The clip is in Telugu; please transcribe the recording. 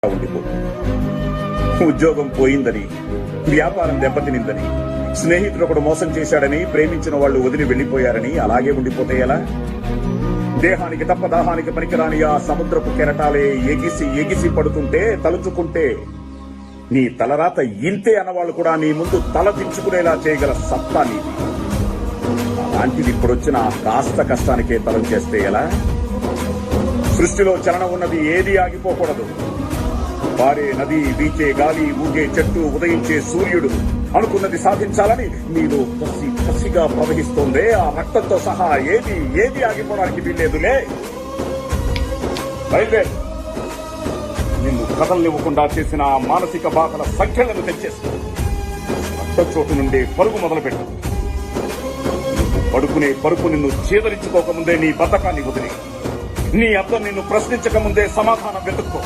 ఉండిపోతుంది. ఉద్యోగం పోయిందని, వ్యాపారం దెబ్బతినిందని, స్నేహితుడు ఒకడు మోసం చేశాడని, ప్రేమించిన వాళ్ళు వదిలి వెళ్లిపోయారని అలాగే ఉండిపోతే ఎలా? దేహానికి తప్ప దాహానికి పనికిరాని ఆ సముద్రపు కెరటాలే ఎగిసి ఎగిసి పడుతుంటే తలుచుకుంటే నీ తలరాత ఇంతే అన్నవాళ్ళు కూడా నీ ముందు తల దించుకునేలా చేయగల సత్తా నీది. అలాంటిది ఇప్పుడొచ్చిన కాస్త కష్టానికే తలం చేస్తే ఎలా? సృష్టిలో చలనం ఉన్నది ఏది ఆగిపోకూడదు. పారే నది, వీచే గాలి, ఊగే చెట్టు, ఉదయించే సూర్యుడు అనుకున్నది సాధించాలని నీలో కసి కసిగా ప్రవహిస్తోందే ఆ రక్తంతో సహా ఏది ఆగిపోవడానికి వీల్లేదులే. బయలుదేరు. నిన్ను కథల్నివ్వకుండా చేసిన ఆ మానసిక బాధల సంఖ్యలను తెచ్చేస్తూ రక్త చోటు నుండి పరుగు మొదలుపెట్టు. పడుకునే పరుపు నిన్ను చేదరించుకోకముందే నీ బతకాన్ని వదిలి, నీ అర్థం నిన్ను ప్రశ్నించకముందే సమాధానం వెతుక్కో.